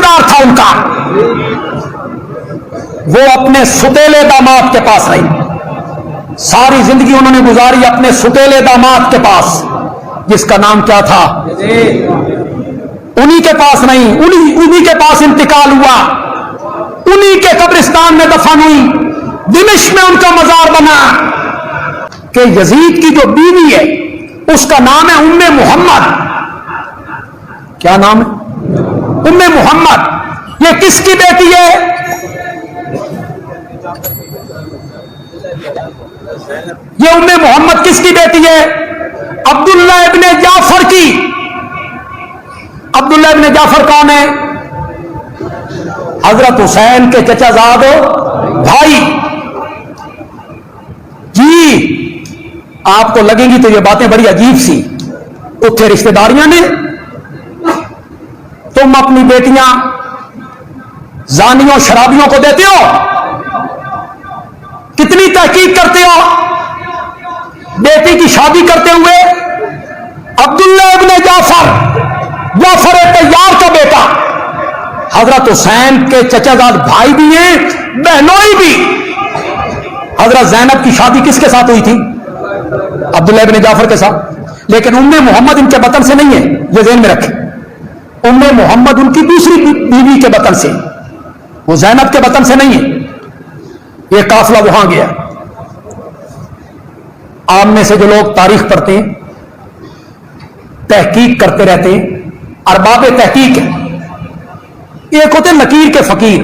دار تھا ان کا، وہ اپنے ستیلے داماد کے پاس رہی، ساری زندگی انہوں نے گزاری اپنے ستیلے داماد کے پاس، جس کا نام کیا تھا، انہی کے پاس نہیں، انہی کے پاس انتقال ہوا، انہی کے قبرستان میں دفن ہوئی، دمشق میں ان کا مزار بنا۔ کہ یزید کی جو بیوی ہے اس کا نام ہے ام محمد۔ کیا نام ہے؟ ام محمد۔ یہ کس کی بیٹی ہے؟ یہ ام محمد کس کی بیٹی ہے؟ عبداللہ ابن جعفر کی۔ عبداللہ ابن جعفر کون ہے؟ حضرت حسین کے چچا زاد بھائی۔ جی آپ کو لگیں گی تو یہ باتیں بڑی عجیب سی، اتنے رشتہ داریاں نے، تم اپنی بیٹیاں زانیوں شرابیوں کو دیتے ہو؟ کتنی تحقیق کرتے ہو؟ بیٹی کی شادی کرتے ہوئے عبداللہ ابن جعفر طیار کا بیٹا، حضرت حسین کے چچا زاد بھائی بھی ہیں، بہنوئی بھی۔ حضرت زینب کی شادی کس کے ساتھ ہوئی تھی؟ عبداللہ ابن جعفر کے ساتھ، لیکن ام محمد ان کے بطن سے نہیں ہے، یہ ذہن میں رکھیں۔ ام محمد ان کی دوسری بیوی کے بطن سے، وہ زینب کے بطن سے نہیں ہے۔ یہ قافلہ وہاں گیا۔ عام میں سے جو لوگ تاریخ پڑھتے ہیں، تحقیق کرتے رہتے ہیں، ارباب تحقیق ہے، ایک ہوتے لکیر کے فقیر،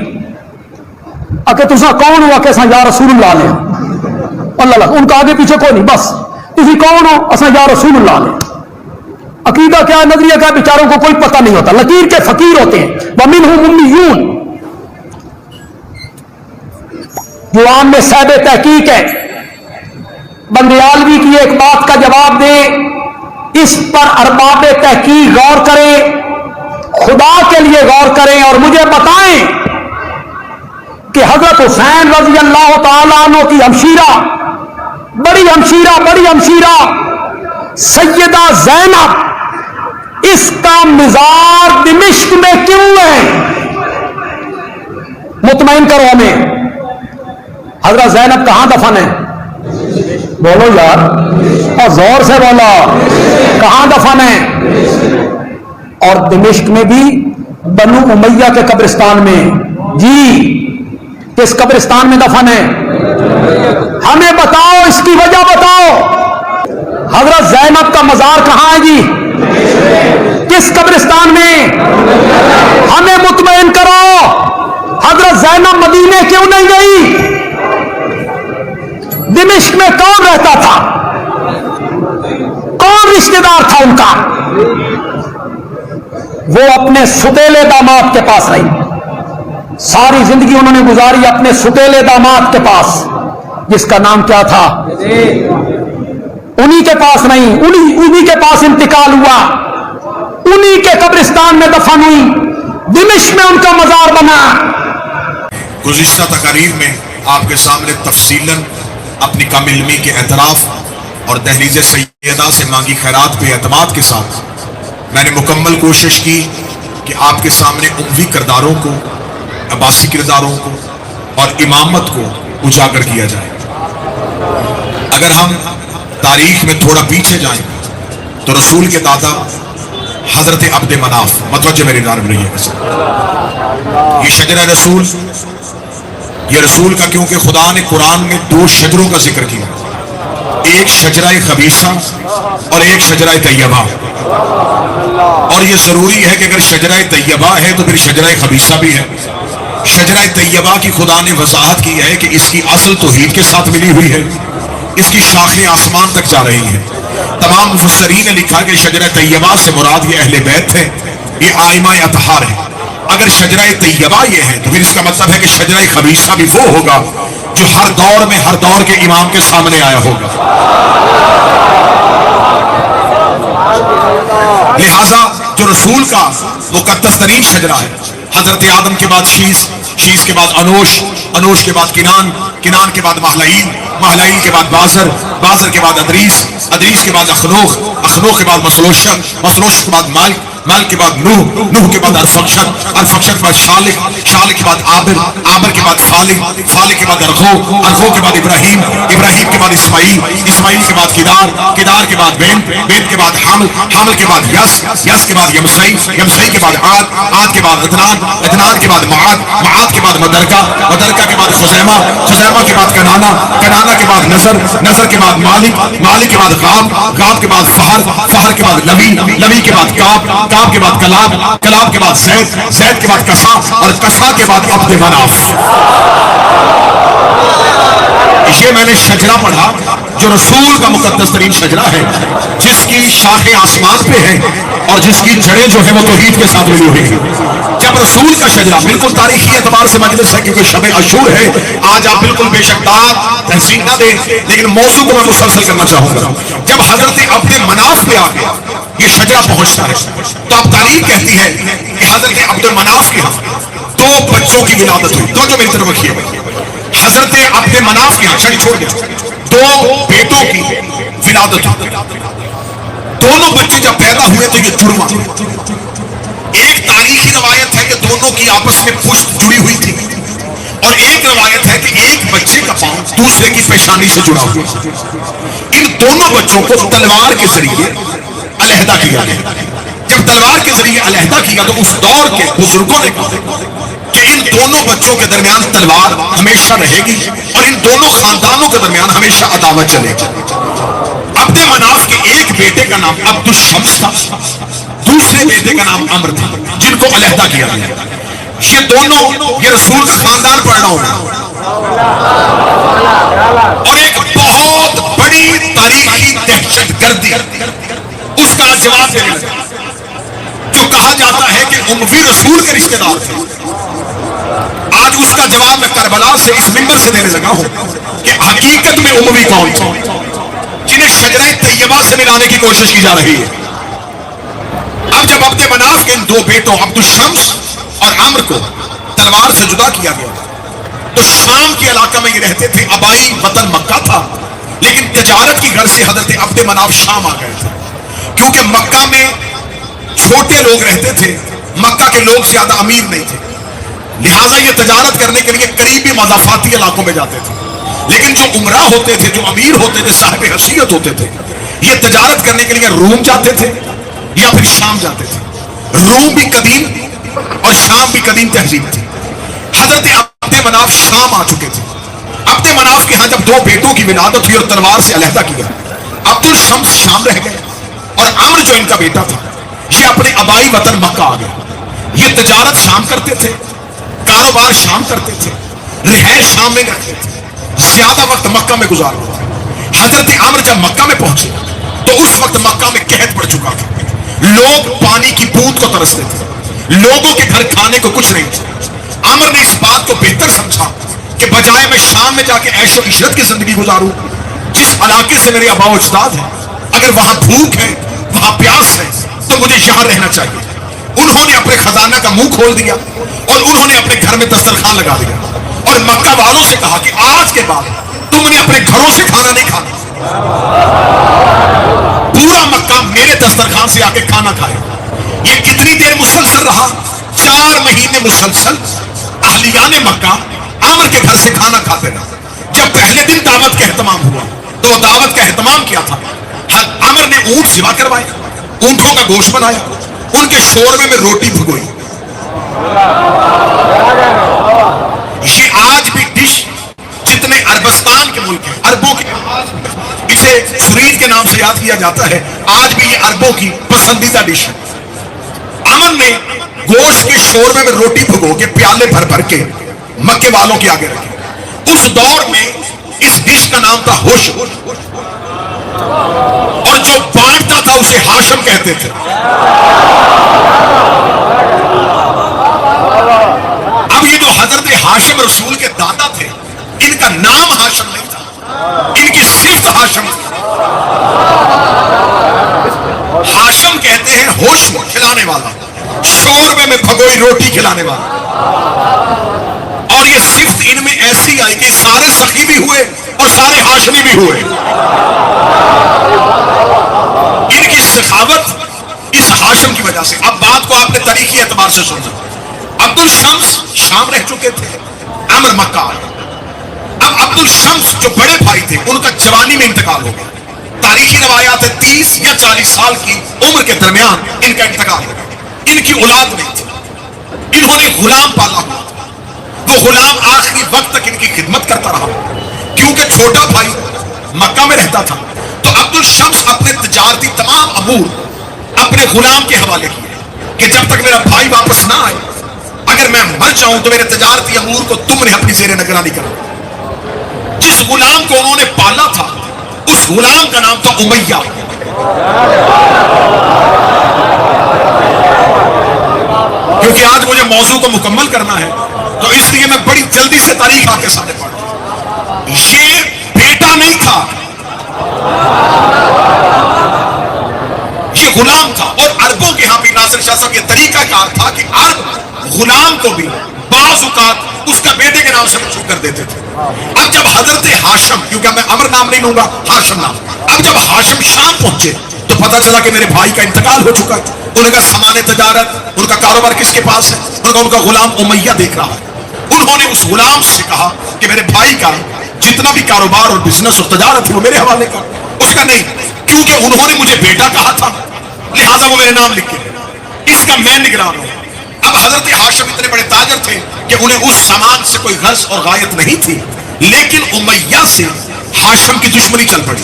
اگر تسا کون ہوا کہ یا رسول اللہ لے اللہ، ان کا آگے پیچھے کوئی نہیں، بس تھی کون ہو، اصا یا رسول اللہ لے۔ عقیدہ کیا، نظریہ کیا، بیچاروں کو کوئی پتہ نہیں ہوتا، لکیر کے فقیر ہوتے ہیں۔ وَمِنْهُمْ أُمِّيُّونَ، جو عام میں صاحب تحقیق ہے، بندیالوی کی ایک بات کا جواب دے، اس پر ارباب تحقیق غور کریں، خدا کے لیے غور کریں اور مجھے بتائیں کہ حضرت حسین رضی اللہ تعالیٰ عنہ کی ہمشیرہ، بڑی ہمشیرہ سیدہ زینب، اس کا مزار دمشق میں کیوں ہے؟ مطمئن کرو ہمیں، حضرت زینب کہاں دفن ہے؟ بولو یار، اور زور سے بولو، کہاں دفن ہے؟ اور دمشق میں بھی بنو امیہ کے قبرستان میں۔ جی کس قبرستان میں دفن ہے؟ ہمیں بتاؤ، اس کی وجہ بتاؤ۔ حضرت زینب کا مزار کہاں ہے جی؟ کس قبرستان میں؟ ہمیں مطمئن کرو، حضرت زینب مدینے کیوں نہیں گئی؟ دمشق میں کون رہتا تھا؟ کون رشتہ دار تھا ان کا؟ وہ اپنے ستیلے داماد کے پاس رہی، ساری زندگی انہوں نے گزاری اپنے ستیلے داماد کے پاس، جس کا نام کیا تھا، انہی کے پاس نہیں، انہی کے پاس انتقال ہوا، انہی کے قبرستان میں دفن ہوئی، دمشق میں ان کا مزار بنا۔ گزشتہ تقاریر میں آپ کے سامنے تفصیلاً اپنی کم علمی کے اعتراف اور دہلیز سیدہ سے مانگی خیرات پہ اعتماد کے ساتھ میں نے مکمل کوشش کی کہ آپ کے سامنے اموی کرداروں کو، عباسی کرداروں کو اور امامت کو اجاگر کیا جائے۔ اگر ہم تاریخ میں تھوڑا پیچھے جائیں تو رسول کے دادا حضرت عبد مناف، متوجہ میری جانب رہی ہے، یہ شجرہ رسول، یہ رسول کا، کیونکہ خدا نے قرآن میں دو شجروں کا ذکر کیا، ایک شجرہ خبیثہ اور ایک شجرہ طیبہ، اور یہ ضروری ہے کہ اگر شجرہ طیبہ ہے تو پھر شجرہ خبیثہ بھی ہے۔ شجرہ طیبہ کی خدا نے وضاحت کی ہے کہ اس کی اصل توحید کے ساتھ ملی ہوئی ہے، اس کی شاخیں آسمان تک جا رہی ہیں۔ تمام مفسرین نے لکھا کہ شجرہ طیبہ سے مراد یہ اہل بیت ہے، یہ آئمہ اطہار ہے۔ اگر شجرہ طیبہ یہ ہے تو پھر اس کا مطلب ہے کہ شجرہ خبیثہ بھی وہ ہوگا جو ہر دور میں ہر دور کے امام کے سامنے آیا ہوگا۔ لہذا جو رسول کا مقدس ترین شجرہ ہے، حضرت آدم کے بعد شیس، شیس کے بعد انوش، انوش کے بعد کنان، کنان کے بعد مہلعیل، مہلعیل کے بعد بازر، بازر کے بعد ادریس، ادریس کے بعد اخنوخ، اخنوخ کے بعد مسلوشہ، مسلوشہ کے بعد مالک، مالک کے بعد نوح، نوح کے بعد ارفخشد، ارفخشد کے بعد شالح، شالح کے بعد عابر، عابر کے بعد فالح، فالح کے بعد ارغو، ارغو کے بعد ابراہیم، ابراہیم کے بعد اسماعیل، اسماعیل کے بعد کدار، کدار کے بعد بین، بین کے بعد حامل، حامل کے بعد یس، یس کے بعد یمسئی، یمسئی کے بعد عاد، عاد کے بعد عدنان، عدنان کے بعد معاد، معاد کے بعد مدرکہ، مدرکہ کے بعد خزیمہ، خزیمہ کے بعد کنانہ، کنانہ کے بعد نظر، نظر کے بعد مالک، مالک کے بعد غاب، غاب کے بعد فہر، فہر کے بعد لوی، لوی کے بعد کعب، کعب کے بعد کلاب، کلاب کے بعد زید، زید کے بعد کسا، اور کسا کے بعد عبد مناف۔ یہ میں نے شجرہ پڑھا جو رسول کا مقدس ترین شجرہ ہے، جس کی شاخیں آسمان پہ ہیں اور جس کی جڑیں جو ہیں وہ توحید کے ساتھ ملی ہوئی ہیں۔ جب رسول کا شجرہ بالکل تاریخی اعتبار سے مجلس ہے کیونکہ شب عاشور ہے، آج آپ بالکل بے شک داد تحسین نہ دیں، لیکن موضوع کو میں مسلسل کرنا چاہوں گا۔ جب حضرت عبد مناف پہ آ گیا یہ شجرہ پہنچتا ہے تو اب تاریخ کہتی ہے کہ حضرت عبد مناف کے ہاں 2 بچوں کی ولادت ہوئی۔ تو جو میری طرف رکھیے، حضرت عبد مناف کے ہاں چھڑی چھوڑ گیا 2 بیٹوں کی ولادت ہوئی۔ دونوں بچے جب پیدا ہوئے تو یہ جڑواں، ایک تاریخی روایت ہے کہ دونوں کی آپس میں پشت جڑی ہوئی تھی، اور ایک روایت ہے کہ ایک بچے کا پاؤں دوسرے کی پیشانی سے جڑا ہوا۔ ان دونوں بچوں کو تلوار کے ذریعے علیحدہ کیا گیا۔ جب تلوار کے ذریعے علیحدہ کیا تو اس دور کے بزرگوں نے کہا کہ ان دونوں بچوں کے درمیان تلوار ہمیشہ رہے گی اور ان دونوں خاندانوں کے درمیان ہمیشہ عداوت چلے گی۔ عبد مناف کے ایک بیٹے کا نام عبد الشمس تھا، دوسرے بیٹے کا نام عمر تھا، جن کو علیحدہ کیا گیا۔ یہ دونوں، یہ رسول کا خاندان پڑھ رہا ہونا، اور ایک بہت بڑی تاریخی دہشت گردی اس کا جواب دینے لگا، جو کہا جاتا ہے کہ اموی رسول کے رشتہ دار تھے۔ آج اس کا جواب میں کربلا سے اس منبر سے دینے لگا ہوں کہ حقیقت میں اموی کون تھے جنہیں شجرہ طیبہ سے ملانے کی کوشش کی جا رہی ہے۔ اب جب عبد مناف کے ان 2 بیٹوں عبد الشمس اور عمر کو تلوار سے جدا کیا گیا تو شام کے علاقہ میں یہ رہتے تھے، آبائی وطن مکہ تھا، لیکن تجارت کی غرض سے حضرت عبد مناف شام آ گئے تھے، کیونکہ مکہ میں چھوٹے لوگ رہتے تھے، مکہ کے لوگ زیادہ امیر نہیں تھے، لہٰذا یہ تجارت کرنے کے لیے قریبی مضافاتی علاقوں میں جاتے تھے۔ لیکن جو عمرہ ہوتے تھے، جو امیر ہوتے تھے، صاحب حیثیت ہوتے تھے، یہ تجارت کرنے کے لیے روم جاتے تھے یا پھر شام جاتے تھے۔ روم بھی قدیم اور شام بھی قدیم تہذیب تھی۔ حضرت عبد مناف شام آ چکے تھے۔ عبد مناف کے ہاں جب 2 بیٹوں کی ولادت ہوئی اور تلوار سے علیحدہ کیا، عبد الشمس شام رہ گئے اور عمر جو ان کا بیٹا تھا یہ اپنے آبائی وطن مکہ آ گیا۔ یہ تجارت شام کرتے تھے، کاروبار شام کرتے تھے، رہائش شام میں رکھتے تھے، زیادہ وقت مکہ میں گزارتے تھے۔ حضرت عمر جب مکہ میں پہنچے تو اس وقت مکہ میں قحط پڑ چکا تھا، لوگ پانی کی بوند کو ترستے تھے، لوگوں کے گھر کھانے کو کچھ نہیں تھا۔ عمر نے اس بات کو بہتر سمجھا کہ بجائے میں شام میں جا کے عیش و عشرت کی زندگی گزاروں، جس علاقے سے میرے آبا و اجداد ہیں، اگر وہاں بھوک ہے، وہاں پیاس ہے، تو مجھے یہاں رہنا چاہیے۔ انہوں نے اپنے خزانہ کا منہ کھول دیا اور انہوں نے اپنے گھر میں دسترخوان لگا دیا اور مکہ والوں سے کہا کہ آج کے بعد تم نے اپنے گھروں سے کھانا نہیں کھانا، پورا مکہ میرے دسترخوان سے آ کے کھانا کھائے۔ یہ کتنی دیر مسلسل رہا؟ 4 مہینے مسلسل اہلیان مکہ عامر کے گھر سے کھانا کھاتے رہا۔ جب پہلے دن دعوت کا اہتمام ہوا تو دعوت کا اہتمام کیا تھا، عامر نے اونٹ ذبح کروائے، اونٹوں کا گوشت بنایا، ان کے شوربے میں روٹی بھگوئی۔ یہ آج بھی ڈش جتنے عربستان کے ملک ہیں، عربوں کے، اسے فرید کے نام سے یاد کیا جاتا ہے، آج بھی یہ عربوں کی پسندیدہ ڈش ہے۔ امن نے گوشت کے شوربے میں روٹی بھگو کے پیالے بھر بھر کے مکے والوں کے آگے رکھے۔ اس دور میں اس ڈش کا نام تھا ہوش، اور جو بانٹتا تھا اسے ہاشم کہتے تھے۔ اب یہ جو حضرت ہاشم رسول کے دادا تھے، ان کا نام ہاشم نہیں تھا، ان کی صفت ہاشم تھی۔ ہاشم کہتے ہیں ہوش کھلانے والا، شوربے میں بھگوئی روٹی کھلانے والا، اور یہ صفت ان میں ایسی آئی کہ سارے سخی بھی ہوئے اور سارے ہاشمی بھی ہوئے۔ ان کی سخاوت اس ہاشم کی وجہ سے. اب بات کو آپ نے تاریخی اعتبار سے سننا. عبد الشمس شام رہ چکے تھے, عمر مکہ. اب عبد الشمس جو بڑے بھائی تھے ان کا جوانی میں انتقال ہو گیا. تاریخی روایات 30 یا 40 سال کی عمر کے درمیان ان کا انتقال ہو گیا. ان کی اولاد نہیں تھی. انہوں نے غلام پالا ہوا تھا. وہ غلام آخری وقت تک ان کی خدمت کرتا رہا کیونکہ چھوٹا بھائی مکہ میں رہتا تھا. تو عبد الشمس اپنے تجارتی تمام امور اپنے غلام کے حوالے کیے کہ جب تک میرا بھائی واپس نہ آئے, اگر میں مر جاؤں تو میرے تجارتی امور کو تم نے اپنی زیر نگرانی کرنا. جس غلام کو انہوں نے پالا تھا اس غلام کا نام تھا امیہ. کیونکہ آج مجھے موضوع کو مکمل کرنا ہے تو اس لیے میں بڑی جلدی سے تاریخ آپ کے سامنے پڑھ رہا ہوں. یہ بیٹا نہیں تھا, یہ غلام تھا. اور عربوں کے ہاں بھی ناصر شاہ صاحب یہ طریقہ کار تھا کہ عرب غلام کو بھی بعض اوقات اس کا بیٹے کے نام سے منسوب کر دیتے تھے. اب جب حضرت ہاشم, کیونکہ میں عمر نام نہیں لوں گا, ہاشم نام, اب جب ہاشم شام پہنچے تو پتا چلا کہ میرے بھائی کا انتقال ہو چکا ہے. انہوں نے کہا سامان تجارت, ان کا کاروبار کس کے پاس ہے؟ ان کا غلام امیہ دیکھ رہا ہے. انہوں نے اس غلام سے کہا کہ میرے بھائی کا جتنا بھی کاروبار اور بزنس اور تجارت ہے وہ میرے حوالے کر. اس کا نہیں, کیونکہ انہوں نے مجھے بیٹا کہا تھا لہذا وہ میرے نام لکھ کے, اس کا میں نگران ہوں. اب حضرت ہاشم اتنے بڑے تاجر تھے کہ انہیں اس سامان سے کوئی غرض اور غایت نہیں تھی, لیکن امیہ سے ہاشم کی دشمنی چل پڑی.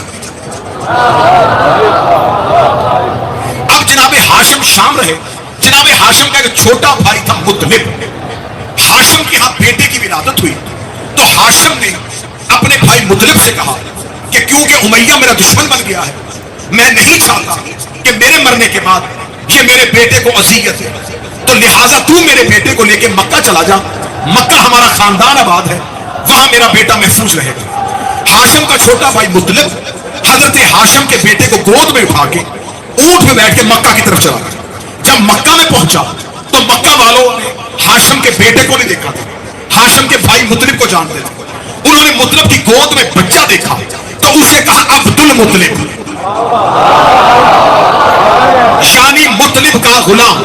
اب جناب ہاشم شام رہے. جناب ہاشم کا ایک چھوٹا بھائی تھا مطلب. ہاشم کے ہاں بیٹے کی ولادت ہوئی تو ہاشم نے اپنے بھائی مطلب سے کہا کہ کیونکہ امیہ میرا دشمن بن گیا ہے, میں نہیں چاہتا کہ میرے مرنے کے بعد یہ میرے بیٹے کو اذیت ہے, تو لہٰذا تو میرے بیٹے کو لے کے مکہ چلا جا. مکہ ہمارا خاندان آباد ہے, وہاں میرا بیٹا محفوظ رہے گا. ہاشم کا چھوٹا بھائی مطلب حضرت ہاشم کے بیٹے کو گود میں اٹھا کے اونٹ میں بیٹھ کے مکہ کی طرف چلا گیا. جب مکہ میں پہنچا تو مکہ والوں نے ہاشم کے بیٹے کو نہیں دیکھا تھا, ہاشم کے بھائی مطلب کو جانتے تھے. انہوں نے مطلب کی گود میں بچہ دیکھا تو اسے کہا عبد المطلب, یعنی مطلب کا غلام.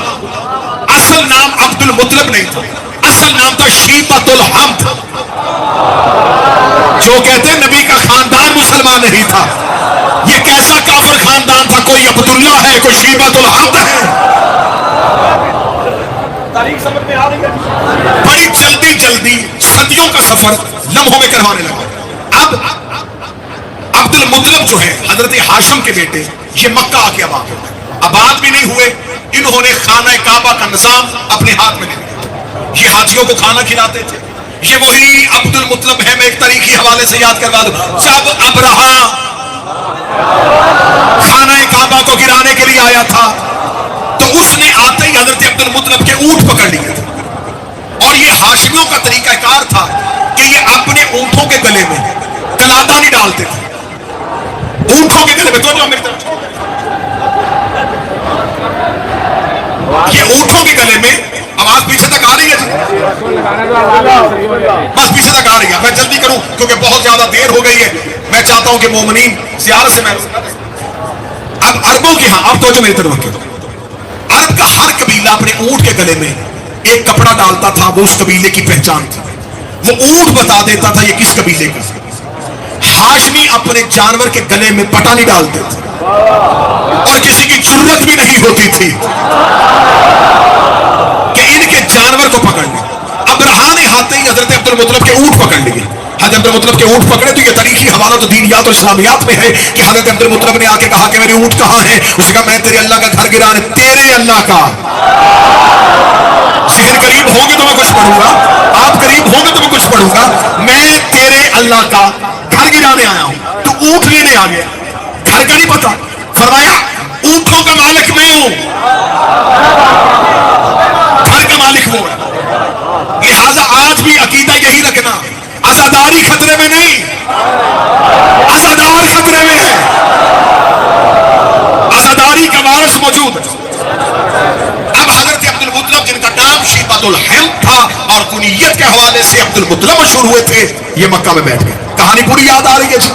اصل نام عبد المطلب نہیں تھا, اصل نام تھا شیبۃ الحمد. جو کہتے ہیں نبی کا خاندان مسلمان نہیں تھا, یہ کیسا کافر خاندان تھا؟ کوئی عبداللہ ہے, کوئی شیبۃ الحمد ہے. تاریخ سمجھ میں آ رہی ہے؟ بڑی جلدی جلدی صدیوں کا سفر لمحوں میں کروانے لگا. اب عبد المطلب جو ہے حضرت ہاشم کے بیٹے, یہ مکہ آ کے آباد ہوئے. آباد بھی نہیں ہوئے, انہوں نے خانہ کعبہ کا نظام اپنے ہاتھ میں لے لیا. یہ حاجیوں کو کھانا کھلاتے تھے. یہ وہی عبد المطلب ہے, میں ایک تاریخی حوالے سے یاد کروا دوں. جب ابرہا خانہ کعبہ کو گرانے کے لیے آیا تھا تو اس نے آتے ہی حضرت عبد المطلب کے اونٹ پکڑ لیے تھے. اور یہ ہاشمیوں کا طریقہ کار تھا کہ یہ اپنے اونٹوں کے گلے میں کلاتا نہیں ڈالتے تھے. اونٹوں کے گلے میں, تو میری طرف یہ اونٹوں کے گلے میں, آواز پیچھے تک آ رہی ہے جی, بس پیچھے تک آ رہی ہے. میں جلدی کروں کیونکہ بہت زیادہ دیر ہو گئی ہے. میں چاہتا ہوں کہ مومنین زیارت سے میں اب عربوں کے ہاں, آپ تو جو میری طرف کے عرب کا ہر قبیلہ اپنے اونٹ کے گلے میں ایک کپڑا ڈالتا تھا, وہ اس قبیلے کی پہچان تھی. وہ اونٹ بتا دیتا تھا یہ کس قبیلے کا. ہاشمی اپنے جانور کے گلے میں پٹا نہیں ڈالتے تھے اور کسی کی جرت بھی نہیں ہوتی تھی کہ ان کے جانور کو پکڑ لیں. ابرہا نے آتے ہی حضرت عبد المطلب کے اونٹ پکڑ لیے. حضرت عبد المطلب کے اونٹ پکڑے تو یہ تاریخی حوالہ تو دینیات اور اسلامیات میں ہے کہ حضرت عبد المطلب نے آ کے کہا کہ میرے اونٹ کہاں ہیں؟ اس نے کہا میں تیرے اللہ کا گھر گرانے, تیرے اللہ کا. ذہن قریب ہوں گے تو میں کچھ پڑھوں گا, آپ قریب ہوں گے تو میں کچھ پڑھوں گا. میں تیرے اللہ کا گھر گرانے آیا ہوں, تو اونٹ لینے آ گیا. گھر کا نہیں پتا, فرمایا اونٹوں کا مالک میں ہوں, گھر کا مالک وہ ہے. لہذا آج بھی عقیدہ یہی رکھنا, عزاداری خطرے میں نہیں, عزادار خطرے میں ہے. عزاداری کا وارث موجود ہے. اب حضرت عبد المطلب جن کا نام شیبۃ الحمد تھا اور کنیت کے حوالے سے عبد المطلب مشہور ہوئے تھے, یہ مکہ میں بیٹھ گئے. کہانی پوری یاد آ رہی ہے جی.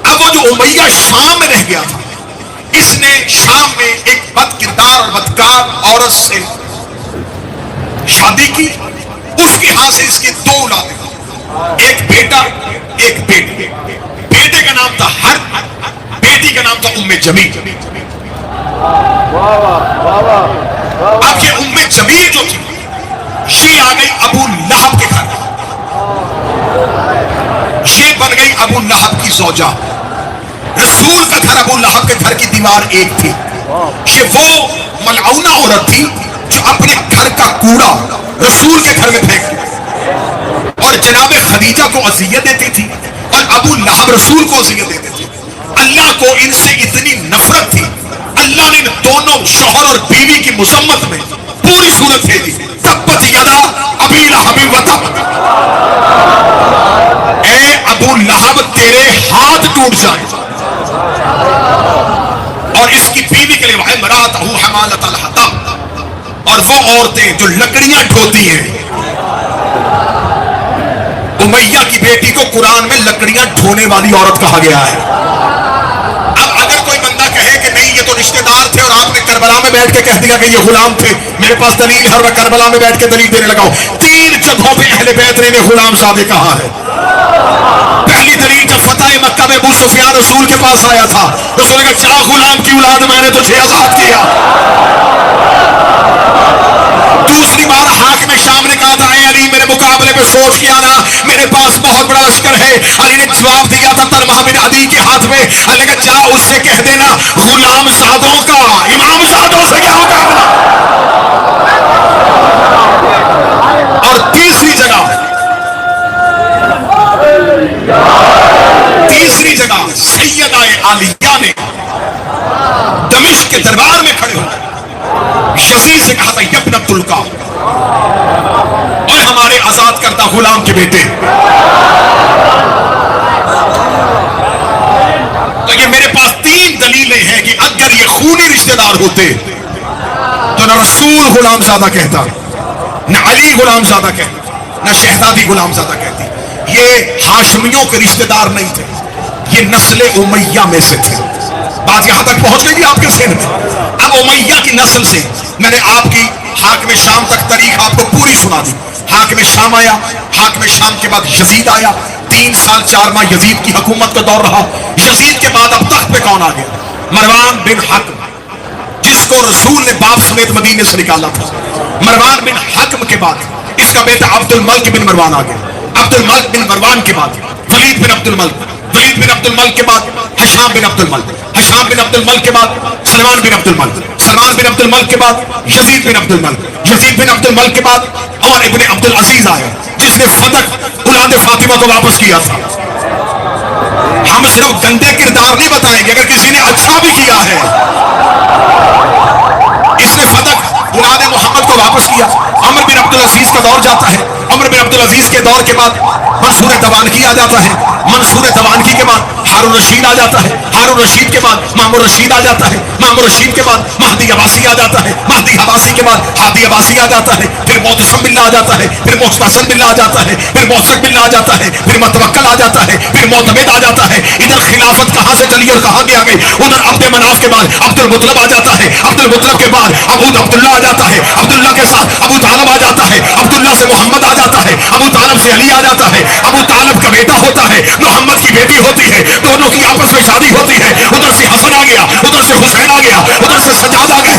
اب وہ جو امیہ شام میں رہ گیا تھا, اس نے شام میں ایک بد کردار اور بدکار عورت سے شادی کی. اس کے ہاں سے اس کی 2 اولادیں, ایک بیٹا ایک بیٹی. بیٹے کا نام تھا حرب, بیٹی کا نام تھا ام جمیل. اب یہ ام جمیل جو تھی یہ آ گئی ابو لہب کے گھر, یہ بن گئی ابو لہب کی زوجہ. رسول کا گھر ابو لہب کے گھر کی دیوار ایک تھی. یہ وہ ملعونہ عورت تھی جو اپنے گھر کا کوڑا رسول کے گھر میں پھینک اور جناب خدیجہ کو اذیت دیتی تھی اور ابو لہب رسول کو اذیت دیتے تھے. اللہ کو ان سے اتنی نفرت تھی, اللہ نے ان دونوں شوہر اور بیوی کی مذمت میں پوری صورت بھیجی. تبت یدا ابی لہب وتب, اے ابو لہب تیرے ہاتھ ٹوٹ جائیں. اور اس کی بیوی کے لیے وہ امرأتہ حمالۃ الحطب, اور وہ عورتیں جو لکڑیاں ڈھوتی ہیں. امیہ کی بیٹی کو قرآن میں لکڑیاں ڈھونے والی عورت کہا گیا ہے. اب اگر کوئی بندہ کہے کہ نہیں یہ تو رشتہ دار تھے اور آپ نے کربلا میں بیٹھ کے کہہ دیا کہ یہ غلام تھے, میرے پاس دلیل ہے اور میں کربلا میں بیٹھ کے دلیل دینے لگا ہوں. 3 جگہوں پہ اہل بیت نے انہیں غلام زادے کہا ہے. پہلی دلیل جب فتح مکہ میں ابو سفیان رسول کے پاس آیا تھا, رسول نے کہا جا غلام کی اولاد میں نے تجھے آزاد کیا. دوسری بار حاکم شام نے کہا تھا اے علی میرے مقابلے پہ سوچ کے آنا, میرے پاس بہت بڑا لشکر ہے. علی نے جواب دیا تھا طلحہ بن عدی کے ہاتھ میں, علی نے کہا جا اس سے کہہ دینا غلام زادوں کا امام زادوں سے کیا مقابلہ. اور تیسری جگہ سیدہ عالیہ نے دمشق کے دربار میں کھڑے ہو یزید سے کہا تھا یبن عبد القاف, اور ہمارے آزاد کردہ غلام کے بیٹے. تو یہ میرے پاس 3 دلیلیں ہیں کہ اگر یہ خونی رشتہ دار ہوتے تو نہ رسول غلام زادہ کہتا, نہ علی غلام زادہ کہتا, نہ شہزادی غلام زادہ کہتی. یہ ہاشمیوں کے رشتہ دار نہیں تھے, یہ نسل امیہ میں سے تھے. بات یہاں تک پہنچ گئی آپ کے ذہن میں. اب امیہ کی نسل سے میں نے آپ کی حاکم شام تک تاریخ آپ کو پوری سنا دی. حاکم شام آیا, حاکم شام کے بعد یزید آیا. 3 سال 4 ماہ یزید کی حکومت کا دور رہا. یزید کے بعد اب تخت پہ کون آ گیا؟ مروان بن حکم, جس کو رسول نے باپ سمیت مدینے سے نکالا تھا. مروان بن حکم کے بعد اس کا بیٹا عبد الملک بن مروان آ گیا. عبد الملک بن مروان کے بعد ولید بن عبد الملک, ولید بن عبد الملک کے بعد ہشام بن عبد الملک, ہشام بن عبد الملک کے بعد سلمان بن عبد الملک, سلمان بن عبد الملک کے بعد یزید بن عبد الملک, یزید بن عبد الملک کے بعد اور ابن عبد العزیز آیا جس نے فتح اولاد فاطمہ کو واپس کیا تھا. ہم صرف گندے کردار نہیں بتائیں گے, اگر کسی نے اچھا بھی کیا ہے اس نے فتح اولاد محمد کو واپس کیا. عمر بن عبد العزیز کا دور جاتا ہے. عمر بن عبد العزیز کے دور کے بعد منصور دوانکی آ جاتا ہے. منصور دوانکی کے بعد ہارون رشید آ جاتا ہے. ہارون رشید کے بعد مامور رشید آ جاتا ہے. مامور رشید کے بعد مہدی عباسی آ جاتا ہے. مہدی عباسی کے بعد ہادی عباسی آ جاتا ہے. پھر معتصم باللہ آ جاتا ہے. پھر محسن باللہ آ جاتا ہے. پھر محسن باللہ آ جاتا ہے. پھر متوکل آ جاتا ہے. پھر معتمد آ جاتا ہے. ادھر خلافت کہاں سے چلی اور کہاں بھی آ گئی. ادھر عبد مناف کے بعد عبد المطلب آ جاتا ہے. عبد المطلب کے بعد عبداللہ آ جاتا ہے. عبداللہ کے ساتھ ابو طالب آ جاتا ہے. عبداللہ سے محمد آ جاتا ہے. ابو طالب سے علی آ جاتا ہے. ابو طالب کا بیٹا ہوتا ہے, محمد کی بیٹی ہوتی ہے, دونوں کی آپس میں شادی ہوتی ہے. ادھر سے حسن آ گیا, ادھر سے حسین آ گیا, ادھر سے سجاد آ گیا.